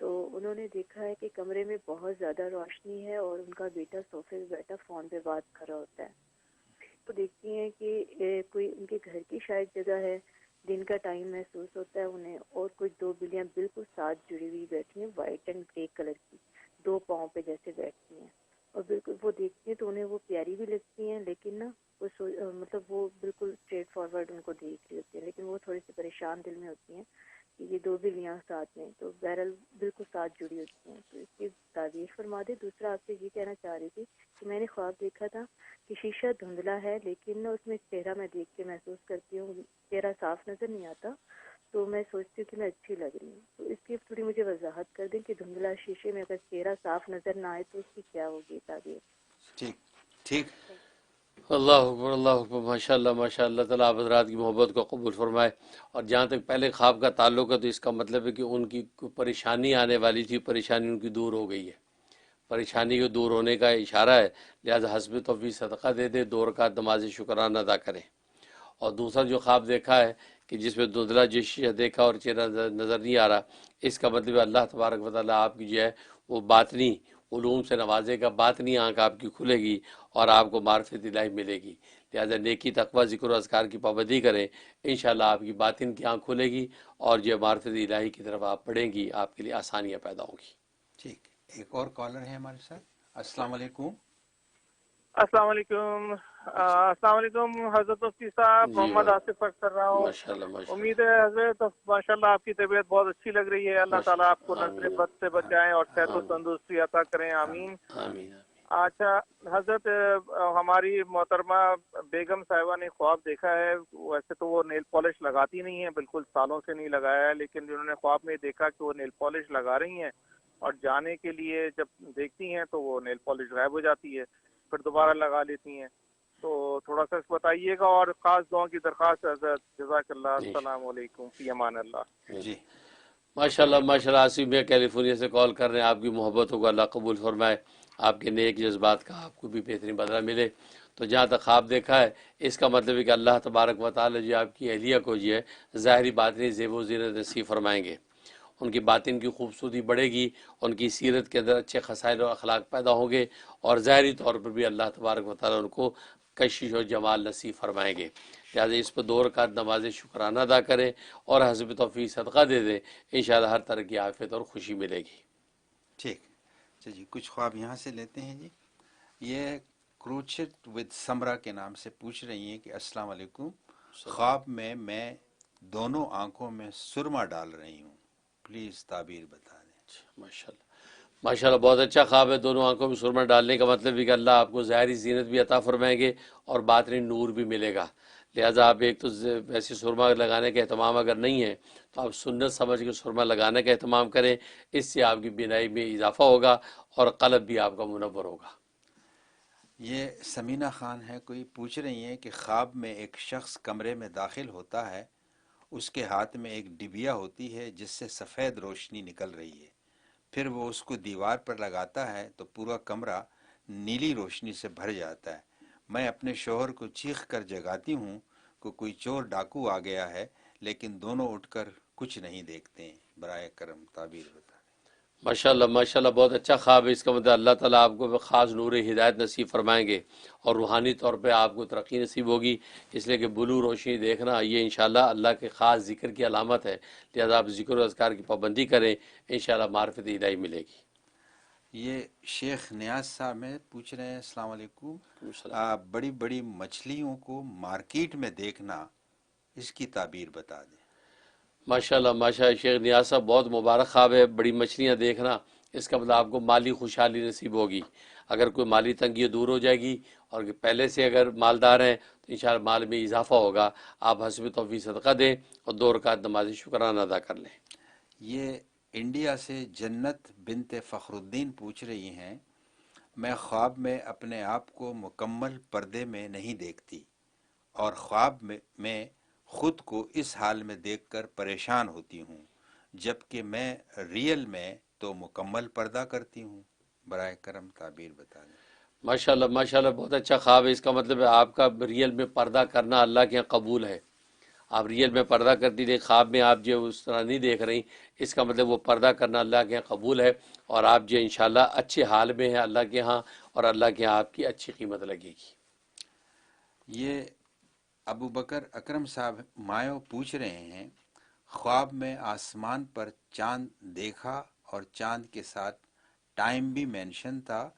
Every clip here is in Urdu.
تو انہوں نے دیکھا ہے کہ کمرے میں بہت زیادہ روشنی ہے اور ان کا بیٹا صوفے پہ بیٹھا فون پہ بات کر رہا ہوتا ہے. تو دیکھتی ہیں کہ کوئی ان کے گھر کی شاید جگہ ہے. دن کا ٹائم محسوس ہوتا ہے انہیں, اور کچھ 2 بلیاں بالکل ساتھ جڑی ہوئی بیٹھی ہیں, وائٹ اینڈ گرے کلر کی, 2 پاؤں پہ جیسے بیٹھتی ہیں. اور بالکل وہ دیکھتی ہیں تو انہیں وہ پیاری بھی لگتی ہیں, لیکن نا وہ مطلب وہ بالکل اسٹریٹ فارورڈ ان کو دیکھ رہی ہوتی ہیں, لیکن وہ تھوڑی سی پریشان دل میں ہوتی ہیں کہ یہ 2 بلیاں ساتھ میں, تو بہرحال بالکل ساتھ جڑی ہوتی ہیں. تو اس کی تعبیر فرما دے. دوسرا آپ سے یہ کہنا چاہ رہی تھی کہ میں نے خواب دیکھا تھا کہ شیشہ دھندلا ہے, لیکن اس میں چہرہ میں دیکھ کے محسوس کرتی ہوں, چہرہ صاف نظر نہیں آتا, تو میں سوچتی ہوں کہ میں اچھی لگ رہی ہوں. تو اس کی تھوڑی مجھے وضاحت کر دیں کہ دھندلا شیشے میں اگر چہرہ صاف نظر نہ آئے تو اس کی کیا ہوگی تعبیر. ٹھیک ٹھیک. اللہ اکبر اللہ اکبر. ماشاء اللہ ماشاء اللہ. تعالیٰ آپ حضرات کی محبت کو قبول فرمائے. اور جہاں تک پہلے خواب کا تعلق ہے تو اس کا مطلب ہے کہ ان کی کوئی پریشانی آنے والی تھی, پریشانی ان کی دور ہو گئی ہے. پریشانی کے دور ہونے کا اشارہ ہے, لہٰذا حسب توفیق صدقہ دے دے, 2 رکعت نماز شکرانہ ادا کریں. اور دوسرا جو خواب دیکھا ہے کہ جس میں دھندلا شیشہ دیکھا اور چہرہ نظر نہیں آ رہا, اس کا مطلب اللہ تبارک و تعالیٰ آپ کی جو ہے وہ باطنی علوم سے نوازے گا, باطنی آنکھ آپ کی کھلے گی اور آپ کو معرفت الہی ملے گی. لہٰذا نیکی تقویٰ ذکر و اذکار کی پابندی کریں, انشاءاللہ آپ کی باطن کی آنکھ کھلے گی اور جو معرفت الہی کی طرف آپ پڑھیں گی, آپ کے لیے آسانیاں پیدا ہوں گی. ٹھیک. ایک اور کالر ہے ہمارے ساتھ. السلام علیکم. السلام علیکم. السلام علیکم حضرت مفتی صاحب, جی محمد آصف بات کر رہا ہوں. ماشاء اللہ ماشاء امید ہے حضرت ماشاء اللہ آپ کی طبیعت بہت اچھی لگ رہی ہے. اللہ تعالیٰ آپ کو نظر آمین بد سے بچائیں اور صحت و آمین تندرستی عطا کریں, آمین. آمین. اچھا حضرت, ہماری محترمہ بیگم صاحبہ نے خواب دیکھا ہے. ویسے تو وہ نیل پالش لگاتی نہیں ہیں, بالکل سالوں سے نہیں لگایا ہے, لیکن انہوں نے خواب میں دیکھا کہ وہ نیل پالش لگا رہی ہیں اور جانے کے لیے جب دیکھتی ہیں تو وہ نیل پالش غائب ہو جاتی ہے, پھر دوبارہ لگا لیتی ہیں. تو تھوڑا سا بتائیے گا, اور خاص دعاؤں کی درخواست حضرت. جزاک اللہ. السلام علیکم, فی امان اللہ. جی ماشاء اللہ ماشاء اللہ. آصف میں کیلیفورنیا سے کال کر رہے ہیں. آپ کی محبت ہوگا, اللہ قبول فرمائے. آپ کے نیک جذبات کا آپ کو بھی بہترین بدلہ ملے. تو جہاں تک خواب دیکھا ہے, اس کا مطلب ہے کہ اللہ تبارک و تعالیٰ جو آپ کی اہلیہ کو جو ہے ظاہری باطنی زیب و زینت نصیب فرمائیں گے. ان کی باطن کی خوبصورتی بڑھے گی, ان کی سیرت کے اندر اچھے خصائل و اخلاق پیدا ہوں گے, اور ظاہری طور پر بھی اللہ تبارک و تعالیٰ ان کو کشش و جمال نصیب فرمائیں گے. لہٰذا اس پہ 2 رکعت نماز شکرانہ ادا کریں اور حسب توفیق صدقہ دے دیں, انشاءاللہ ہر طرح کی عافیت اور خوشی ملے گی. ٹھیک. اچھا جی, کچھ خواب یہاں سے لیتے ہیں جی. یہ کروچٹ ود سمرا کے نام سے پوچھ رہی ہیں کہ السلام علیکم, خواب میں دونوں آنکھوں میں سرما ڈال رہی ہوں, پلیز تعبیر بتا دیں. ماشاء اللہ ماشاء اللہ. بہت اچھا خواب ہے. دونوں آنکھوں میں سرما ڈالنے کا مطلب ہے کہ اللہ آپ کو ظاہری زینت بھی عطا فرمائیں گے اور باطنی نور بھی ملے گا. لہٰذا آپ ایک تو ویسی سرما لگانے کا اہتمام اگر نہیں ہے تو آپ سنت سمجھ کے سرما لگانے کا اہتمام کریں. اس سے آپ کی بینائی میں اضافہ ہوگا اور قلب بھی آپ کا منور ہوگا. یہ سمینہ خان ہے, کوئی پوچھ رہی ہیں کہ خواب میں ایک شخص کمرے میں داخل ہوتا ہے, اس کے ہاتھ میں ایک ڈبیا ہوتی ہے جس سے سفید روشنی نکل رہی ہے, پھر وہ اس کو دیوار پر لگاتا ہے تو پورا کمرہ نیلی روشنی سے بھر جاتا ہے. میں اپنے شوہر کو چیخ کر جگاتی ہوں کہ کوئی چور ڈاکو آ گیا ہے, لیکن دونوں اٹھ کر کچھ نہیں دیکھتے ہیں. برائے کرم تعبیر بتا دیں. ماشاء اللہ ماشاء اللہ. بہت اچھا خواب ہے. اس کا مطلب اللہ تعالیٰ آپ کو خاص نور ہدایت نصیب فرمائیں گے اور روحانی طور پہ آپ کو ترقی نصیب ہوگی. اس لیے کہ بلو روشنی دیکھنا یہ انشاءاللہ اللہ کے خاص ذکر کی علامت ہے. لہذا آپ ذکر و اذکار کی پابندی کریں, انشاءاللہ معرفت الہی ملے گی. یہ شیخ نیاز صاحب میں پوچھ رہے ہیں السلام علیکم, بڑی بڑی مچھلیوں کو مارکیٹ میں دیکھنا, اس کی تعبیر بتا دیں. ماشاء اللہ ماشاء اللہ. شیخ نیاز صاحب بہت مبارک خواب ہے. بڑی مچھلیاں دیکھنا, اس کا مطلب آپ کو مالی خوشحالی نصیب ہوگی. اگر کوئی مالی تنگی دور ہو جائے گی, اور پہلے سے اگر مالدار ہیں تو انشاءاللہ مال میں اضافہ ہوگا. آپ حسب توفیق صدقہ دیں اور 2 رکعت نماز شکرانہ ادا کر لیں. یہ انڈیا سے جنت بنت فخر الدین پوچھ رہی ہیں, میں خواب میں اپنے آپ کو مکمل پردے میں نہیں دیکھتی, اور خواب میں خود کو اس حال میں دیکھ کر پریشان ہوتی ہوں, جبکہ میں ریئل میں تو مکمل پردہ کرتی ہوں. برائے کرم تعبیر بتا دیں. ماشاء اللہ بہت اچھا خواب ہے. اس کا مطلب ہے آپ کا ریئل میں پردہ کرنا اللہ کے یہاں قبول ہے, آپ ریئل میں پردہ کرتی رہی، خواب میں آپ جو اس طرح نہیں دیکھ رہی، اس کا مطلب وہ پردہ کرنا اللہ کے یہاں قبول ہے، اور آپ جو انشاءاللہ اچھے حال میں ہیں اللہ کے ہاں، اور اللہ کے ہاں آپ کی اچھی قیمت لگے گی۔ یہ ابو بکر اکرم صاحب مایو پوچھ رہے ہیں، خواب میں آسمان پر چاند دیکھا اور چاند کے ساتھ ٹائم بھی مینشن تھا،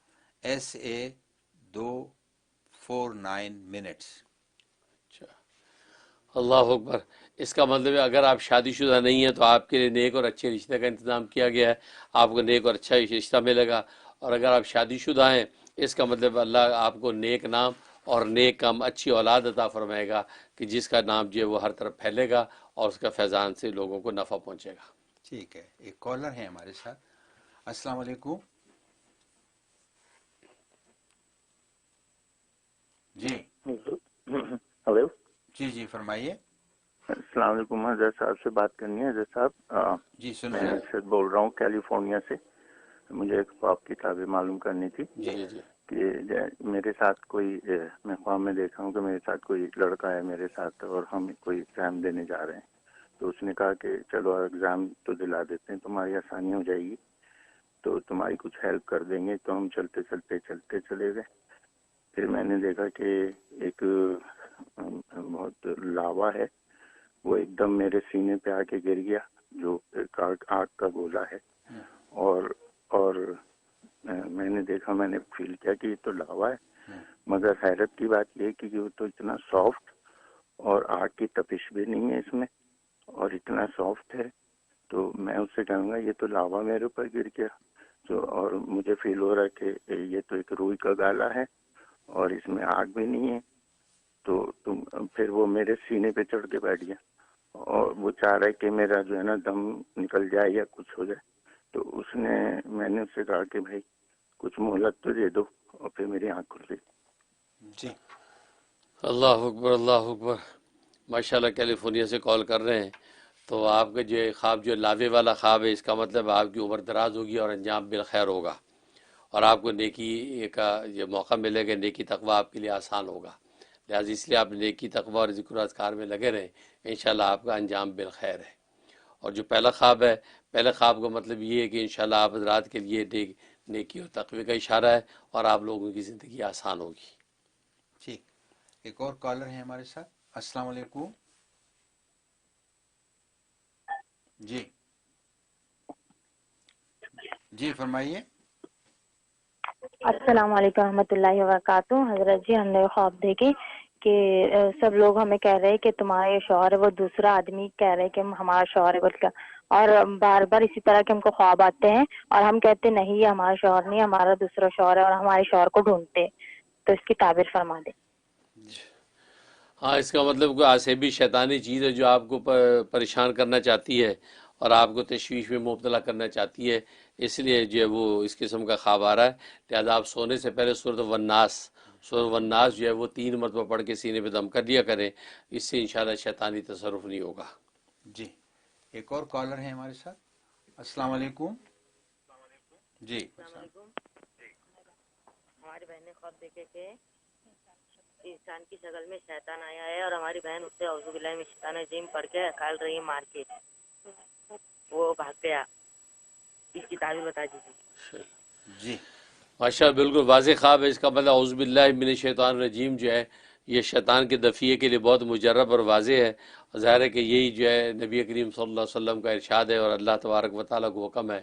SA 2:49 اللہ اکبر۔ اس کا مطلب ہے اگر آپ شادی شدہ نہیں ہیں تو آپ کے لیے نیک اور اچھے رشتے کا انتظام کیا گیا ہے، آپ کو نیک اور اچھا رشتہ ملے گا، اور اگر آپ شادی شدہ ہیں اس کا مطلب اللہ آپ کو نیک نام اور نیک کام، اچھی اولاد عطا فرمائے گا کہ جس کا نام جو ہے وہ ہر طرف پھیلے گا اور اس کا فیضان سے لوگوں کو نفع پہنچے گا۔ ٹھیک ہے، ایک کالر ہے ہمارے ساتھ۔ السلام علیکم۔ جی ہلو، جی فرمائیے۔ السلام علیکم، حضرت صاحب سے بات کرنی ہے۔ حضرت صاحب، جی سن میں رہے ہیں۔ ارشد بول رہا ہوں کیلیفورنیا سے۔ مجھے ایک خواب کی تعبیر معلوم کرنی تھی جی جی کہ میرے ساتھ کوئی، میں خواب میں دیکھا ہوں کہ میرے ساتھ کوئی لڑکا ہے میرے ساتھ، اور ہم کوئی ایگزام دینے جا رہے ہیں۔ تو اس نے کہا کہ چلو ایگزام تو دلا دیتے ہیں، تمہاری آسانی ہو جائے گی، تو تمہاری کچھ ہیلپ کر دیں گے۔ تو ہم چلتے چلے گئے۔ پھر میں نے دیکھا کہ ایک بہت لاوا ہے، وہ ایک دم میرے سینے پہ آ کے گر گیا، جو ایک آگ کا گولا ہے، اور میں نے دیکھا، میں نے فیل کیا کہ یہ تو لاوا ہے، مگر حیرت کی بات یہ کہ وہ تو اتنا سافٹ، اور آگ کی تپش بھی نہیں ہے اس میں، اور اتنا سافٹ ہے۔ تو میں اس سے کہوں گا یہ تو لاوا میرے اوپر گر گیا، تو اور مجھے فیل ہو رہا ہے کہ یہ تو ایک روئی کا گالا ہے اور اس میں آگ بھی نہیں ہے۔ تو پھر وہ میرے سینے پہ چڑھ کے بیٹھ گیا، اور وہ چاہ رہا ہے کہ میرا جو ہے نا دم نکل جائے یا کچھ ہو جائے۔ تو میں نے اس سے کہا کہ بھائی کچھ مہلت تو دے دو، اور پھر میری آنکھ کھل گئی۔ جی اللہ اکبر، اللہ اکبر۔ ماشاءاللہ کیلیفورنیا سے کال کر رہے ہیں، تو آپ کا جو خواب جو لاوے والا خواب ہے، اس کا مطلب آپ کی عمر دراز ہوگی اور انجام بالخیر ہوگا، اور آپ کو نیکی کا یہ موقع ملے گا، نیکی تقوی آپ کے لیے آسان ہوگا، لہٰذا اس لیے آپ نیکی تقوی اور ذکر و اذکار میں لگے رہیں، انشاءاللہ آپ کا انجام بالخیر ہے۔ اور جو پہلا خواب ہے، پہلے خواب کا مطلب یہ ہے کہ انشاءاللہ آپ حضرات کے لیے نیکی اور تقوی کا اشارہ ہے، اور آپ لوگوں کی زندگی آسان ہوگی۔ ٹھیک، ایک اور کالر ہے ہمارے ساتھ۔ السلام علیکم۔ جی فرمائیے۔ السلام علیکم ورحمۃ اللہ وبرکاتہ۔ حضرت جی، ہم نے خواب دیکھے کہ سب لوگ ہمیں کہہ رہے کہ تمہارا یہ شوہر ہے، وہ دوسرا آدمی کہہ رہے کہ ہمارا شوہر ہے بول کر، اور بار بار اسی طرح کے ہم کو خواب آتے ہیں، اور ہم کہتے نہیں یہ ہمارا شوہر نہیں، ہمارا دوسرا شوہر ہے، اور ہمارے شوہر کو ڈھونڈتے، تو اس کی تعبیر فرما دیں۔ ہاں، اس کا مطلب کوئی عصبی شیطانی چیز ہے جو آپ کو پریشان کرنا چاہتی ہے اور آپ کو تشویش میں مبتلا کرنا چاہتی ہے، اس لیے جو ہے وہ اس قسم کا خواب آ رہا ہے۔ لہٰذا آپ سونے سے پہلے سورۃ والناس جو ہے وہ 3 مرتبہ پڑھ کے سینے پہ دم کر لیا کریں، اس سے انشاءاللہ شیطانی تصرف نہیں ہوگا۔ جی، ایک اور کالر ہے ہمارے ساتھ۔ السلام علیکم۔ جی السلام علیکم۔ ہماری بہن نے خواب دیکھے کہ انسان کی شکل میں شیطان آیا ہے، اور ہماری بہن اس سے اعوذ باللہ من الشیطان الرجیم پڑھ کے نکال رہی ہے مارکیٹ، وہ بھاگ گیا۔ اس کی تعبیر بتا دیجیے۔ جی ماشاءاللہ بالکل واضح خواب ہے، اس کا مطلب اعوذ باللہ من الشیطان الرجیم جو ہے یہ شیطان کے دفیے کے لیے بہت مجرب اور واضح ہے۔ ظاہر ہے کہ یہی جو ہے نبی کریم صلی اللہ علیہ وسلم کا ارشاد ہے، اور اللہ تبارک و تعالیٰ کو حکم ہے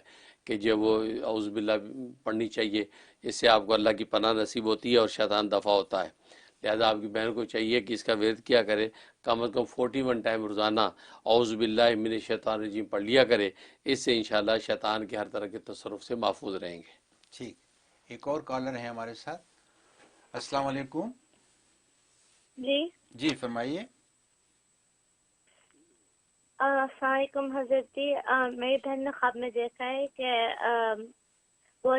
کہ جو وہ اعوذ باللہ پڑھنی چاہیے، اس سے آپ کو اللہ کی پناہ نصیب ہوتی ہے اور شیطان دفع ہوتا ہے۔ لہذا آپ کی بہن کو چاہیے کہ اس کا ورد کیا کرے، کم از کم 41 ٹائم روزانہ اعوذ باللہ من الشیطان الرجیم پڑھ لیا کرے، اس سے انشاءاللہ شیطان کے ہر طرح کے تصرف سے محفوظ رہیں گے۔ ٹھیک، ایک اور کالر ہے ہمارے ساتھ۔ السلام علیکم۔ جی فرمائیے۔ السلام علیکم حضرت جی، میری بہن نے خواب میں دیکھا ہے کہ وہ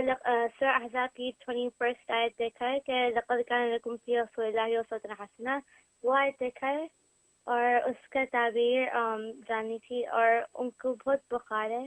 سورہ احزاب کی 21 آیت دیکھا ہے کہ لقد کان لکم فی رسول اللہ اسوۃ حسنہ، وہ آیت دیکھا ہے، اور اس کا تعبیر جانی تھی، اور ان کو بہت بخار ہے،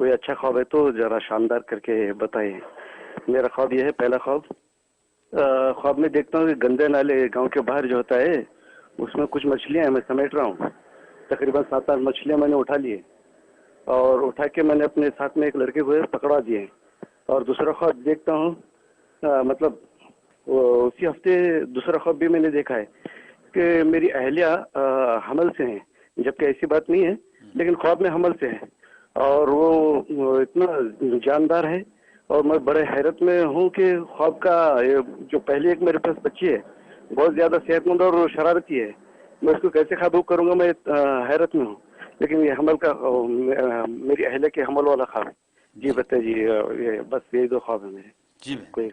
کوئی اچھا خواب ہے تو ذرا شاندار کر کے بتائیے. میرا خواب یہ ہے، پہلا خواب خواب میں دیکھتا ہوں کہ گندے نالے گاؤں کے باہر جو ہوتا ہے اس میں کچھ مچھلیاں ہیں، میں سمیٹ رہا ہوں. تقریباً 7-8 مچھلیاں میں نے اٹھا لیے اور اٹھا کے میں نے اپنے ساتھ میں ایک لڑکے کو پکڑا دیے. اور دوسرا خواب دیکھتا ہوں مطلب اسی ہفتے دوسرا خواب بھی میں نے دیکھا ہے کہ میری اہلیہ حمل سے ہیں، جبکہ ایسی بات نہیں ہے لیکن خواب میں حمل سے ہے اور وہ اتنا جاندار ہے اور میں بڑے حیرت میں ہوں کہ خواب کا جو پہلی ایک میرے پاس بچی ہے بہت زیادہ صحت مند اور شرارتی ہے. میں اس کو کیسے قابو کروں گا، میں حیرت میں ہوں. لیکن یہ حمل کا میری اہلیہ کے حمل والا خواب ہے. جی بتائیے، بس یہی 2 خواب ہیں میرے. جی کوئی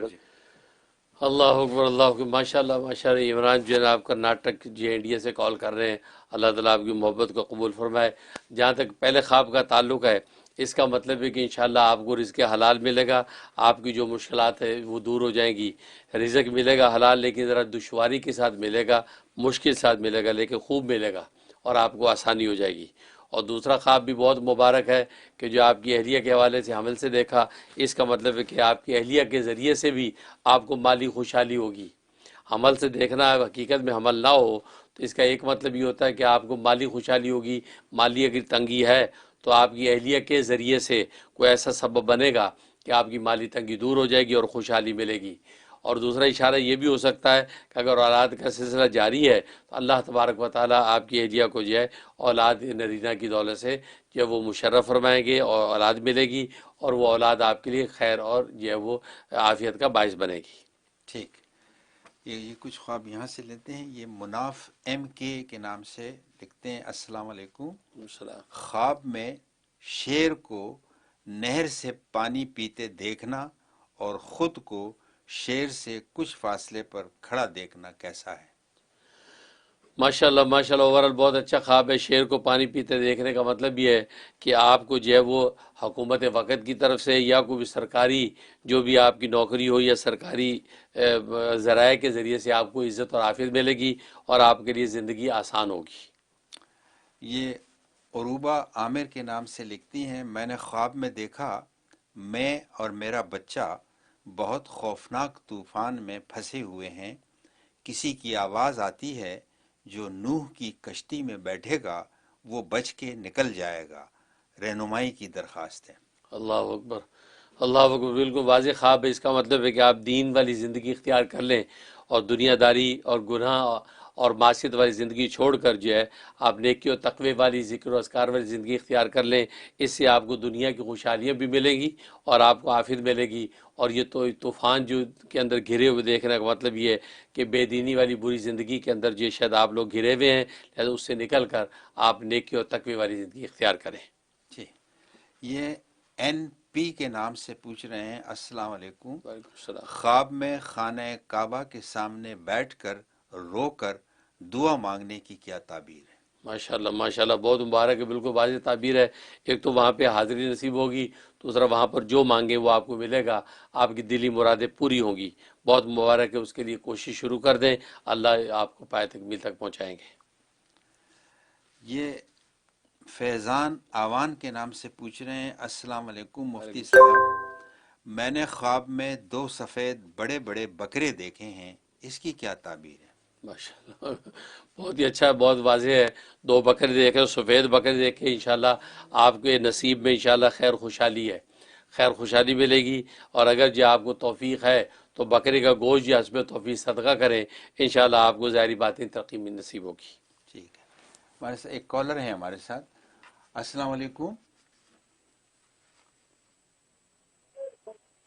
اللہ اکبر، اللہ اکبر، ماشاء اللہ ماشاء اللہ. عمران جو ہے نا آپ کرناٹک جی انڈیا سے کال کر رہے ہیں. اللہ تعالیٰ آپ کی محبت کو قبول فرمائے. جہاں تک پہلے خواب کا تعلق ہے، اس کا مطلب ہے کہ انشاءاللہ آپ کو رزق حلال ملے گا، آپ کی جو مشکلات ہے وہ دور ہو جائیں گی. رزق ملے گا حلال، لیکن ذرا دشواری کے ساتھ ملے گا، مشکل ساتھ ملے گا، لیکن خوب ملے گا اور آپ کو آسانی ہو جائے گی. اور دوسرا خواب بھی بہت مبارک ہے کہ جو آپ کی اہلیہ کے حوالے سے حمل سے دیکھا، اس کا مطلب ہے کہ آپ کی اہلیہ کے ذریعے سے بھی آپ کو مالی خوشحالی ہوگی. حمل سے دیکھنا حقیقت میں حمل نہ ہو تو اس کا ایک مطلب یہ ہوتا ہے کہ آپ کو مالی خوشحالی ہوگی. مالی اگر تنگی ہے تو آپ کی اہلیہ کے ذریعے سے کوئی ایسا سبب بنے گا کہ آپ کی مالی تنگی دور ہو جائے گی اور خوشحالی ملے گی. اور دوسرا اشارہ یہ بھی ہو سکتا ہے کہ اگر اولاد کا سلسلہ جاری ہے تو اللہ تبارک و تعالیٰ آپ کی اہلیہ کو جو ہے اولاد نرینہ کی دولت سے جو وہ مشرف فرمائیں گے اور اولاد ملے گی، اور وہ اولاد آپ کے لیے خیر اور جو ہے وہ عافیت کا باعث بنے گی. ٹھیک. یہ کچھ خواب یہاں سے لیتے ہیں. یہ مناف MK کے نام سے لکھتے ہیں، السلام علیکم. خواب میں شیر کو نہر سے پانی پیتے دیکھنا اور خود کو شیر سے کچھ فاصلے پر کھڑا دیکھنا کیسا ہے؟ ماشاءاللہ ماشاءاللہ، اوورال بہت اچھا خواب ہے. شیر کو پانی پیتے دیکھنے کا مطلب یہ ہے کہ آپ کو جو ہے وہ حکومت وقت کی طرف سے یا کوئی سرکاری جو بھی آپ کی نوکری ہو یا سرکاری ذرائع کے ذریعے سے آپ کو عزت اور عافیت ملے گی اور آپ کے لیے زندگی آسان ہوگی. یہ عروبہ عامر کے نام سے لکھتی ہیں، میں نے خواب میں دیکھا میں اور میرا بچہ بہت خوفناک طوفان میں پھنسے ہوئے ہیں. کسی کی آواز آتی ہے، جو نوح کی کشتی میں بیٹھے گا وہ بچ کے نکل جائے گا. رہنمائی کی درخواست ہے. اللہ اکبر، اللہ اکبر. بالکل واضح خواب ہے. اس کا مطلب ہے کہ آپ دین والی زندگی اختیار کر لیں اور دنیا داری اور گناہ اور معصیت والی زندگی چھوڑ کر جو ہے آپ نیکی و تقوی والی ذکر و اذکار والی زندگی اختیار کر لیں. اس سے آپ کو دنیا کی خوشحالیاں بھی ملیں گی اور آپ کو عافیت ملے گی. اور یہ تو طوفان جو کے اندر گھرے ہوئے دیکھنے کا مطلب یہ ہے کہ بے دینی والی بری زندگی کے اندر جو شاید آپ لوگ گھرے ہوئے ہیں، لہذا اس سے نکل کر آپ نیکی و تقوی والی زندگی اختیار کریں. جی. یہ NP کے نام سے پوچھ رہے ہیں، السلام علیکم. وعلیکم السلام. خواب میں خانہ کعبہ کے سامنے بیٹھ کر رو کر دعا مانگنے کی کیا تعبیر ہے؟ ماشاءاللہ ماشاءاللہ، بہت مبارک ہے. بالکل واضح تعبیر ہے. ایک تو وہاں پہ حاضری نصیب ہوگی، دوسرا وہاں پر جو مانگے وہ آپ کو ملے گا، آپ کی دلی مرادیں پوری ہوں گی. بہت مبارک ہے. اس کے لیے کوشش شروع کر دیں، اللہ آپ کو پائے تکمیل تک پہنچائیں گے. یہ فیضان آوان کے نام سے پوچھ رہے ہیں، السلام علیکم مفتی صاحب، میں نے خواب میں 2 سفید بڑے بڑے بکرے دیکھے ہیں، اس کی کیا تعبیر ہے؟ ماشاءاللہ بہت ہی اچھا ہے، بہت واضح ہے. 2 بکرے دیکھے، سفید بکرے دیکھے، انشاءاللہ آپ کے نصیب میں انشاءاللہ خیر خوشحالی ہے، خیر خوشحالی ملے گی. اور اگر جو آپ کو توفیق ہے تو بکرے کا گوشت یا حسب توفیق صدقہ کریں، انشاءاللہ آپ کو ظاہری باتیں ترقی میں نصیب ہوگی. ٹھیک ہے. ہمارے ساتھ ایک کالر ہے ہمارے ساتھ. السلام علیکم.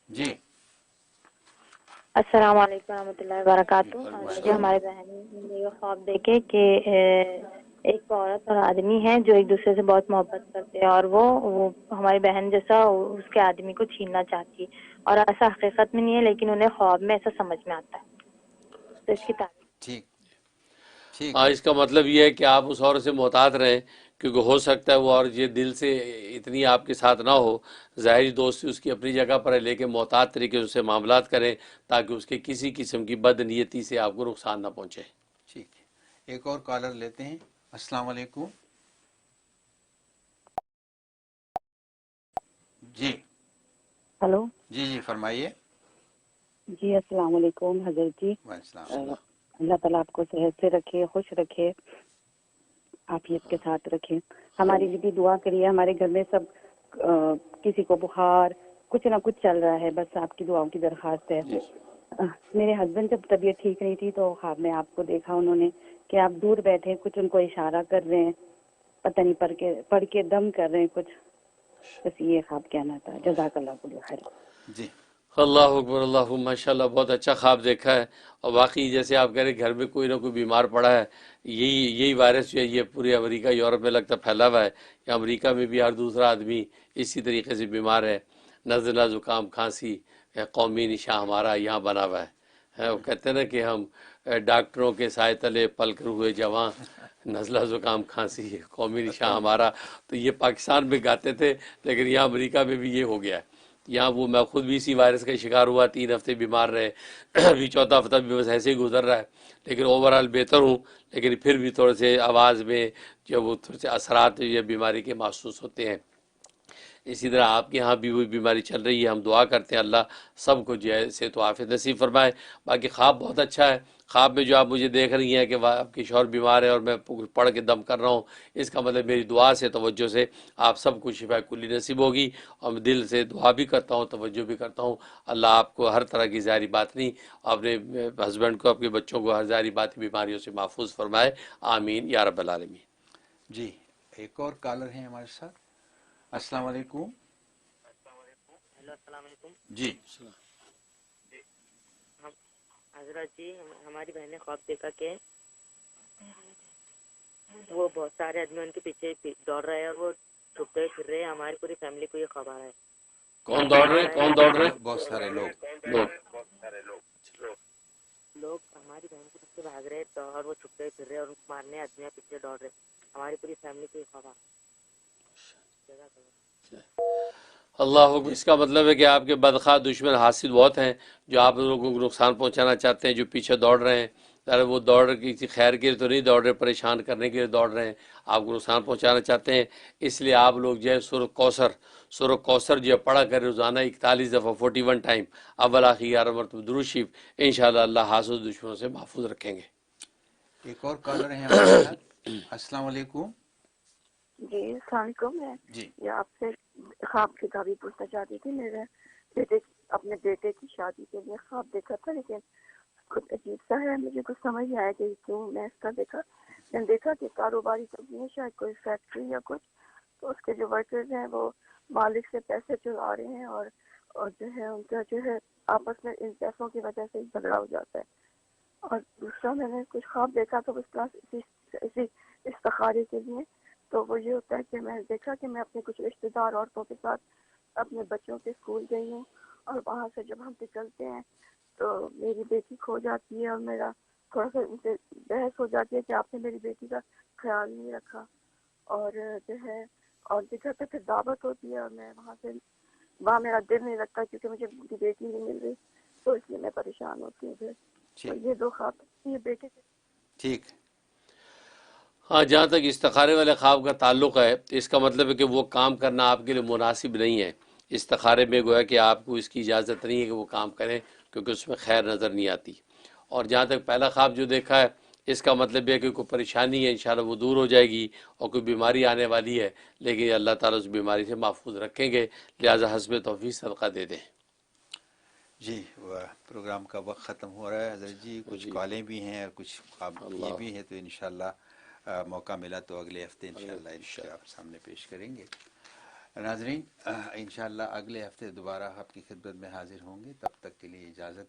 جی السلام علیکم ورحمۃ اللہ وبرکاتہ. مجھے ہمارے بہن نے یہ خواب دیکھے کہ ایک عورت اور آدمی ہے جو ایک دوسرے سے بہت محبت کرتے ہیں اور وہ ہماری بہن جیسا اس کے آدمی کو چھیننا چاہتی ہے، اور ایسا حقیقت میں نہیں ہے لیکن انہیں خواب میں ایسا سمجھ میں آتا ہے. تو اس کی تعریف. ٹھیک ٹھیک. ہاں، اس کا مطلب یہ ہے کہ آپ اس عورت سے محتاط رہیں، کیونکہ ہو سکتا ہے وہ اور یہ دل سے اتنی آپ کے ساتھ نہ ہو. ظاہری دوستی اس کی اپنی جگہ پر ہے، لیکن محتاط طریقے سے اس سے معاملات کریں تاکہ اس کے کسی قسم کی بد نیتی سے آپ کو نقصان نہ پہنچے. ٹھیک ہے. ایک اور کالر لیتے ہیں. السلام علیکم. جی ہلو جی جی فرمائیے. جی السلام علیکم حضرت جی. السلام. اللہ تعالیٰ آپ کو صحت سے رکھے، خوش رکھے، عافیت کے ساتھ رکھے. ہمارے لیے بھی دعا کریے. ہمارے گھر میں سب کسی کو بخار کچھ نہ کچھ چل رہا ہے، بس آپ کی دعاؤں کی درخواست ہے. میرے ہسبینڈ جب طبیعت ٹھیک نہیں تھی تو خواب میں آپ کو دیکھا انہوں نے کہ آپ دور بیٹھے کچھ ان کو اشارہ کر رہے ہیں، پتہ نہیں پڑھ کے دم کر رہے ہیں کچھ. بس یہ خواب کہنا تھا. جزاک اللہ کل خیر. جی اللہ اکبر، اللہ ماشاء اللہ، بہت اچھا خواب دیکھا ہے. اور واقعی جیسے آپ کہہ رہے ہیں گھر میں کوئی نہ کوئی بیمار پڑا ہے. یہی وائرس جو ہے یہ پورے امریکہ یورپ میں لگتا پھیلا ہوا ہے. کہ امریکہ میں بھی ہر دوسرا آدمی اسی طریقے سے بیمار ہے. نزلہ، زکام، کھانسی، قومی نشاں ہمارا یہاں بنا ہوا ہے. وہ کہتے ہیں نا کہ ہم ڈاکٹروں کے سائے تلے پل کر ہوئے جواں، نزلہ زکام کھانسی قومی نشاں ہمارا. تو یہ پاکستان میں گاتے تھے، لیکن یہاں امریکہ میں بھی یہ ہو گیا ہے. یہاں وہ میں خود بھی اسی وائرس کا شکار ہوا، 3 ہفتے بیمار رہے. ابھی 4تھا ہفتہ بھی بس ایسے ہی گزر رہا ہے، لیکن اوورآل بہتر ہوں. لیکن پھر بھی تھوڑے سے آواز میں جو وہ تھوڑے سے اثرات یہ بیماری کے محسوس ہوتے ہیں. اسی طرح آپ کے ہاں بھی وہی بیماری چل رہی ہے. ہم دعا کرتے ہیں اللہ سب کو جو ہے صحت و عافیت نصیب فرمائے. باقی خواب بہت اچھا ہے. خواب میں جو آپ مجھے دیکھ رہی ہیں کہ آپ کی شوہر بیمار ہے اور میں پڑھ کے دم کر رہا ہوں، اس کا مطلب میری دعا سے، توجہ سے آپ سب کو شفا کلی نصیب ہوگی. اور میں دل سے دعا بھی کرتا ہوں، توجہ بھی کرتا ہوں. اللہ آپ کو ہر طرح کی ظاہری بات نہیں، اپنے ہسبینڈ کو، اپنے بچوں کو ہر ظاہری بات بیماریوں سے محفوظ فرمائے. آمین یا رب العالمین. جی ایک اور کالر ہیں ہمارے ساتھ. السلام علیکم. ہیلو السلام علیکم. جی حضرت جی ہماری بہن نے خواب دیکھا کہ وہ بہت سارے آدمی ان کے پیچھے دوڑ رہے ہیں اور وہ چھپتے پھر رہے ہیں. ہماری پوری فیملی کو یہ خواب آ رہا ہے. کون دوڑ رہے ہیں؟ کون دوڑ رہے ہیں؟ بہت سارے لوگ. لوگ ہماری بہن کے پیچھے بھاگ رہے ہیں اور وہ چھپتے پھر رہے ہیں اور مارنے آدمی پیچھے دوڑ رہے. ہماری پوری فیملی کو یہ خواب آ رہا ہے. اللہ اکبر. اس کا مطلب ہے کہ آپ کے بدخواہ دشمن حاسد بہت ہیں جو آپ لوگوں کو نقصان پہنچانا چاہتے ہیں، جو پیچھے دوڑ رہے ہیں. وہ دوڑ کسی خیر کے لیے تو نہیں دوڑ رہے، پریشان کرنے کے لیے دوڑ رہے ہیں، آپ کو نقصان پہنچانا چاہتے ہیں. اس لیے آپ لوگ جو ہے سورہ کوثر جو ہے پڑھا کر روزانہ 41 دفعہ 41 ٹائم اول آخر 11 مرتبہ درود شریف. انشاءاللہ اللہ حاسد دشمنوں سے محفوظ رکھیں گے. ایک اور کالر ہیں ہمارے ساتھ. السلام علیکم. جی السلام علیکم. میں جی یہ آپ سے خواب کی تعبیر پوچھنا چاہتی تھی. میرے اپنے بیٹے کی شادی کے لیے خواب دیکھا تھا، لیکن کچھ عجیب سا ہے. مجھے کچھ سمجھ نہیں آیا کہ کیوں میں اس کا دیکھا. میں نے دیکھا کہ کاروباری کمپنی ہے، شاید کوئی فیکٹری یا کچھ. تو اس کے جو ورکرز ہیں وہ مالک سے پیسے چرا رہے ہیں اور جو ہے ان کا جو ہے آپس میں ان پیسوں کی وجہ سے جھگڑا ہو جاتا ہے. اور دوسرا میں نے کچھ خواب دیکھا تھا اس کلاس اسی استخارے کے لیے. تو وہ یہ ہوتا ہے کہ میں نے دیکھا کہ میں اپنے کچھ رشتہ دار عورتوں کے ساتھ اپنے بچوں کے اسکول گئی ہوں، اور وہاں سے جب ہم نکلتے ہیں تو میری بیٹی کھو جاتی ہے اور میرا تھوڑا سا ان سے بحث ہو جاتی ہے کہ آپ نے میری بیٹی کا خیال نہیں رکھا. اور جو ہے اور جگہ پہ پھر دعوت ہوتی ہے اور میں وہاں میرا دل نہیں لگتا کیونکہ مجھے میری بیٹی نہیں مل رہی، تو اس لیے میں پریشان ہوتی ہوں. پھر تو یہ 2 خواب یہ بیٹے کے. ٹھیک. ہاں، جہاں تک استخارے والے خواب کا تعلق ہے، اس کا مطلب ہے کہ وہ کام کرنا آپ کے لیے مناسب نہیں ہے. استخارے میں گویا کہ آپ کو اس کی اجازت نہیں ہے کہ وہ کام کریں، کیونکہ اس میں خیر نظر نہیں آتی. اور جہاں تک پہلا خواب جو دیکھا ہے، اس کا مطلب ہے کہ کوئی پریشانی ہے، انشاءاللہ وہ دور ہو جائے گی. اور کوئی بیماری آنے والی ہے، لیکن اللہ تعالیٰ اس بیماری سے محفوظ رکھیں گے. لہٰذا حسب توفیق صدقہ دے دیں. جی پروگرام کا وقت ختم ہو رہا ہے حضرت جی. کچھ کالیں بھی ہیں اور کچھ خواب یہ بھی ہیں، تو انشاءاللہ موقع ملا تو اگلے ہفتے انشاءاللہ ان کے آپ سامنے پیش کریں گے. ناظرین انشاءاللہ اگلے ہفتے دوبارہ آپ کی خدمت میں حاضر ہوں گے. تب تک کے لیے اجازت